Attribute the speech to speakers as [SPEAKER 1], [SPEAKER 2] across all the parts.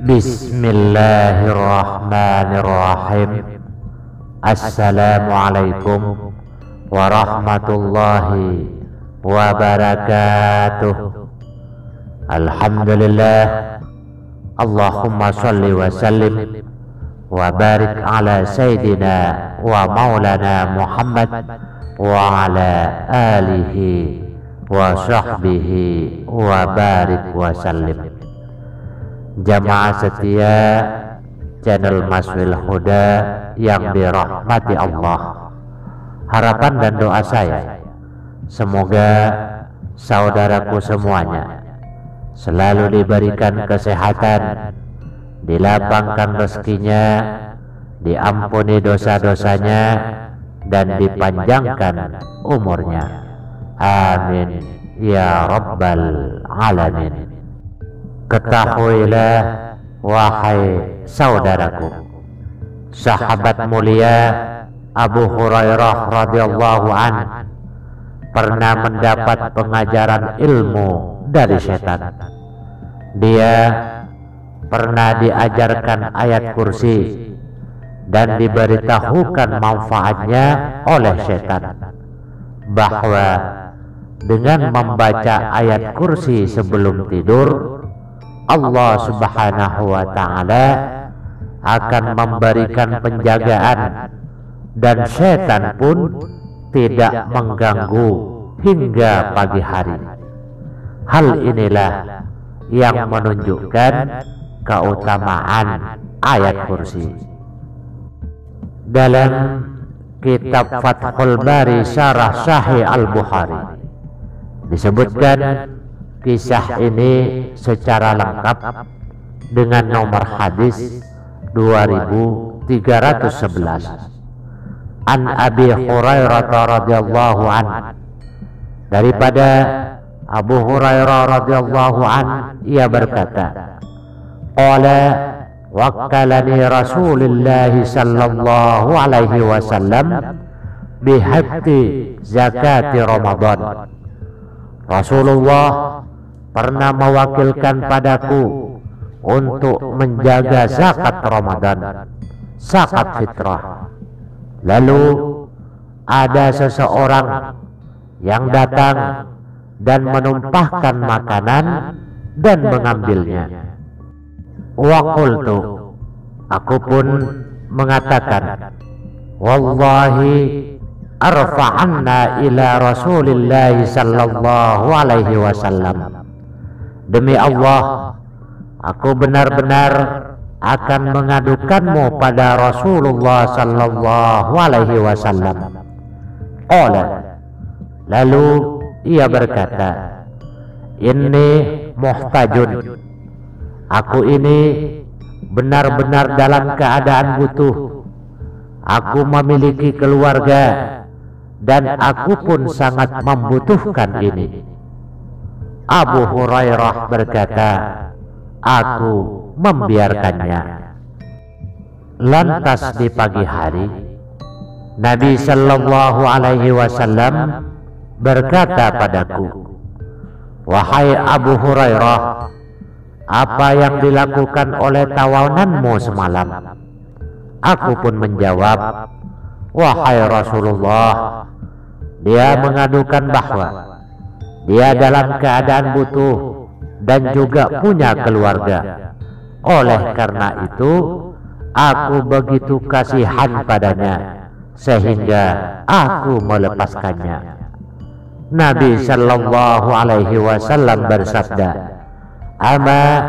[SPEAKER 1] Bismillahirrahmanirrahim. Assalamualaikum warahmatullahi wabarakatuh. Alhamdulillah. Allahumma salli wa sallim wa barik ala sayyidina wa maulana Muhammad wa ala alihi wa sahbihi wa barik wa sallim. Jamaah setia channel Maswil Huda yang dirahmati Allah, harapan dan doa saya semoga saudaraku semuanya selalu diberikan kesehatan, dilapangkan rezekinya, diampuni dosa-dosanya, dan dipanjangkan umurnya. Amin ya rabbal alamin. Ketahuilah wahai saudaraku, sahabat mulia Abu Hurairah radhiyallahu an pernah mendapat pengajaran ilmu dari setan. Dia pernah diajarkan ayat kursi dan diberitahukan manfaatnya oleh setan, bahwa dengan membaca ayat kursi sebelum tidur, Allah subhanahu wa ta'ala akan memberikan penjagaan dan setan pun tidak mengganggu hingga pagi hari. Hal inilah yang menunjukkan keutamaan ayat kursi. Dalam kitab Fathul Bari Syarah Sahih Al-Bukhari disebutkan kisah ini secara lengkap dengan nomor hadis 2311. An Abi Hurairah radhiyallahu an, daripada Abu Hurairah radhiyallahu an, ia berkata, qala wakkalani Rasulullah sallallahu alaihi wasallam bihatti zakati Ramadan. Rasulullah pernah mewakilkan padaku untuk menjaga zakat Ramadan, zakat fitrah. Lalu ada seseorang yang datang dan menumpahkan makanan dan mengambilnya. Wa qultu, aku pun mengatakan, wallahi arfa'anna ila Rasulillah sallallahu alaihi wasallam. Demi Allah, aku benar-benar akan mengadukanmu pada Rasulullah sallallahu alaihi wasallam. Lalu ia berkata, inni muhtajun, aku ini benar-benar dalam keadaan butuh. Aku memiliki keluarga dan aku pun sangat membutuhkan ini. Abu Hurairah berkata, aku membiarkannya. Lantas di pagi hari, Nabi sallallahu alaihi wasallam berkata padaku, wahai Abu Hurairah, apa yang dilakukan oleh tawananmu semalam? Aku pun menjawab, wahai Rasulullah, dia mengadukan bahwa dia dalam keadaan butuh dan juga punya keluarga. Oleh karena itu, aku begitu kasihan padanya sehingga aku melepaskannya. Nabi sallallahu alaihi wasallam bersabda, ama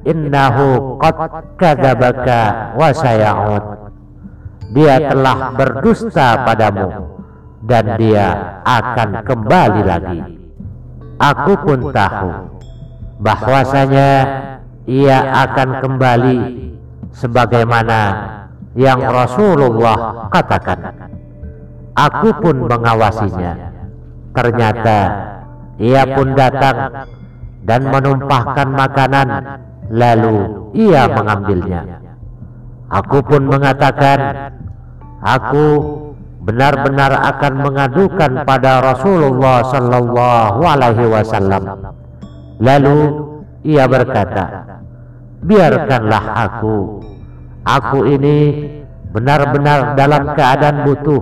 [SPEAKER 1] innahu qad kadzabaka wa saya'ud. Dia telah berdusta padamu dan dia akan kembali lagi. Aku pun tahu bahwasanya ia akan kembali sebagaimana yang Rasulullah katakan. Aku pun mengawasinya. Ternyata ia pun datang dan menumpahkan makanan, lalu ia mengambilnya. Aku pun mengatakan, aku benar-benar akan mengadukan pada Rasulullah sallallahu alaihi wasallam. Lalu ia berkata, biarkanlah aku ini benar-benar dalam keadaan butuh.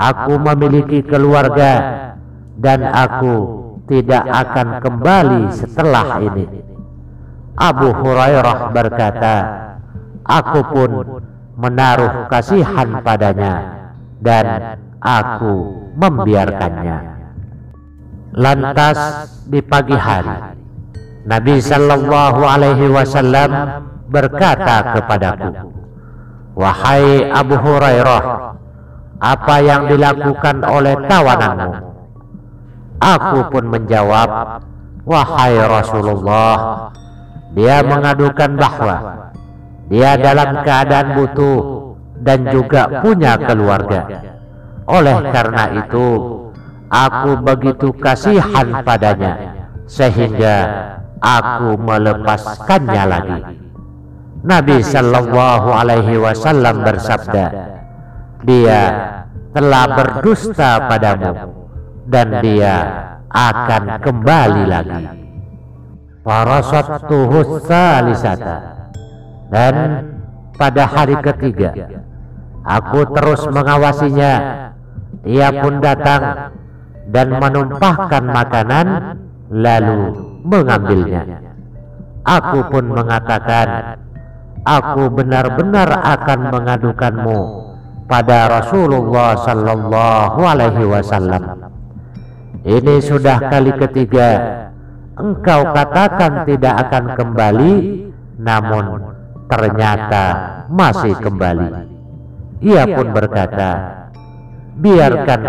[SPEAKER 1] Aku memiliki keluarga dan aku tidak akan kembali setelah ini. Abu Hurairah berkata, aku pun menaruh kasihan padanya dan aku membiarkannya. Lantas di pagi hari, Nabi sallallahu alaihi wasallam berkata kepadaku, wahai Abu Hurairah, apa yang dilakukan oleh tawananmu? Aku pun menjawab, wahai Rasulullah, dia mengadukan bahwa dia dalam keadaan butuh dan juga punya keluarga. Oleh karena itu, aku begitu kasihan padanya sehingga aku melepaskannya lagi. Nabi sallallahu alaihi wasallam bersabda, dia telah berdusta padamu dan dia akan kembali lagi. Farasatuhu salisata, dan pada hari ketiga aku terus mengawasinya. Ia pun datang dan menumpahkan makanan lalu mengambilnya. Aku pun mengatakan, aku benar-benar akan mengadukanmu pada Rasulullah sallallahu alaihi wasallam. Ini sudah kali ketiga engkau katakan tidak akan kembali, namun ternyata masih kembali. Ia pun berkata, biarkan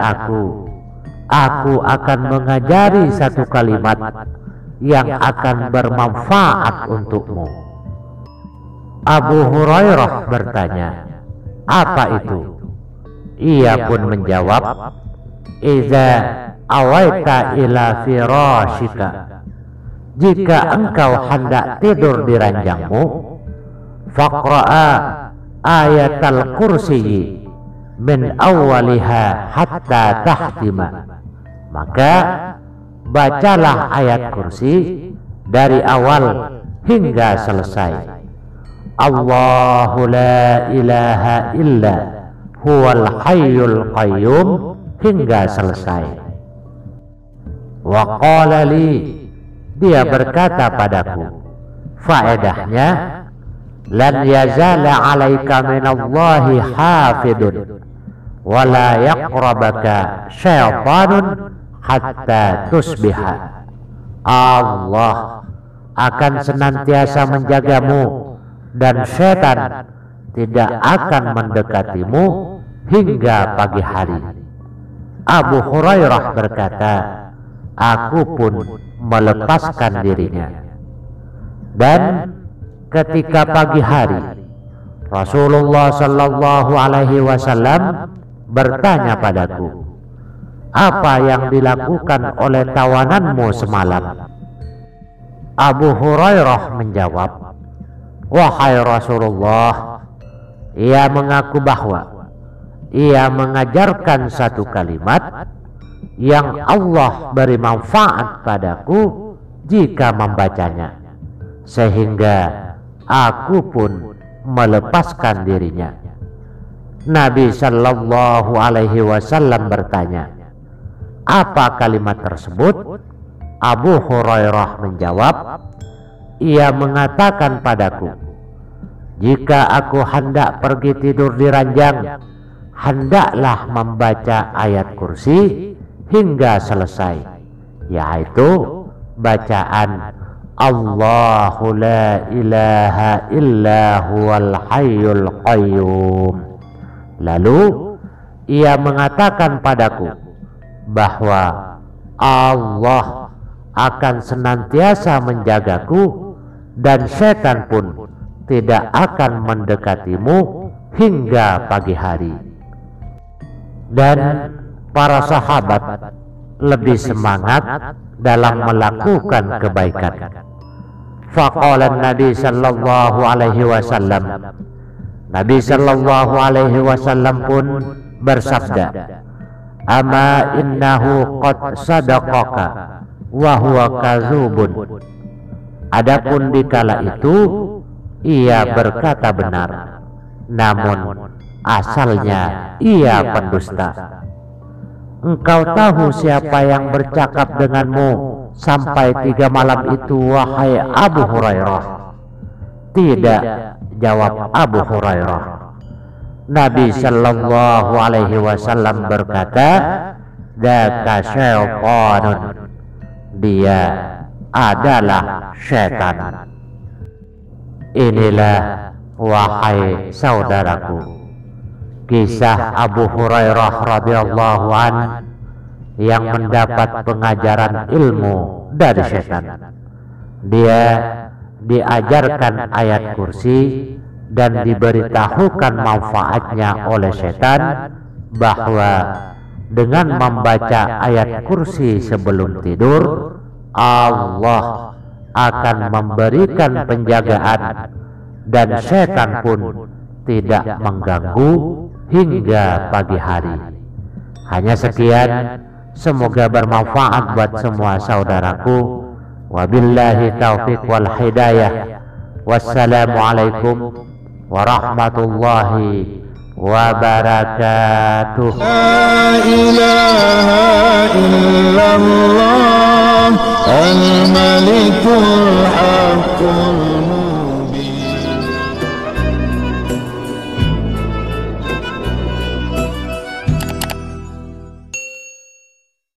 [SPEAKER 1] aku akan mengajari satu kalimat yang akan bermanfaat untukmu. Abu Hurairah bertanya, apa itu? Ia pun menjawab, iza awaita ila firashika, jika engkau hendak tidur di ranjangmu, faqra'a ayatal kursiyi min awwaliha hatta tahtima, maka bacalah ayat kursi dari awal hingga selesai. Allahu la ilaha illa huwal hayyul qayyum hingga selesai. Wa qala li, dia berkata padaku, faedahnya, lan yazala alaika minallahi hafidun wala yaqrabaka syaitanun hatta tusbiha. Allah akan senantiasa menjagamu dan setan tidak akan mendekatimu hingga pagi hari. Abu Hurairah berkata, aku pun melepaskan dirinya. Dan ketika pagi hari, Rasulullah sallallahu alaihi wasallam bertanya padaku, apa yang dilakukan oleh tawananmu semalam? Abu Hurairah menjawab, wahai Rasulullah, ia mengaku bahwa ia mengajarkan satu kalimat yang Allah beri manfaat padaku jika membacanya, sehingga aku pun melepaskan dirinya. Nabi sallallahu alaihi wasallam bertanya, apa kalimat tersebut? Abu Hurairah menjawab, ia mengatakan padaku, jika aku hendak pergi tidur di ranjang, hendaklah membaca ayat kursi hingga selesai, yaitu bacaan Allahu la ilaha illa huwal hayyul qayyum. Lalu ia mengatakan padaku bahwa Allah akan senantiasa menjagaku dan setan pun tidak akan mendekatimu hingga pagi hari. Dan para sahabat lebih semangat dalam melakukan kebaikan. Faqala Nabi sallallahu alaihi wasallam, Nabi sallallahu alaihi wasallam pun bersabda, ama innahu qad sadaqaka wa huwa kadzubun. Adapun dikala itu ia berkata benar, namun asalnya ia pendusta. Engkau tahu siapa yang bercakap denganmu sampai 3 malam itu, wahai Abu Hurairah? Tidak, jawab Abu Hurairah. Nabi sallallahu alaihi wasallam berkata, "Dzaka syaitanun." Dia adalah syaitan. Inilah, wahai saudaraku, kisah Abu Hurairah radhiyallahu an yang mendapat pengajaran ilmu dari syaitan. Dia diajarkan ayat kursi dan diberitahukan manfaatnya oleh syaitan, bahwa dengan membaca ayat kursi sebelum tidur, Allah akan memberikan penjagaan dan syaitan pun tidak mengganggu hingga pagi hari. Hanya sekian, semoga bermanfaat buat semua saudaraku. Wabillahi taufiq wal hidayah. Wassalamualaikum warahmatullahi wabarakatuh. La ilaha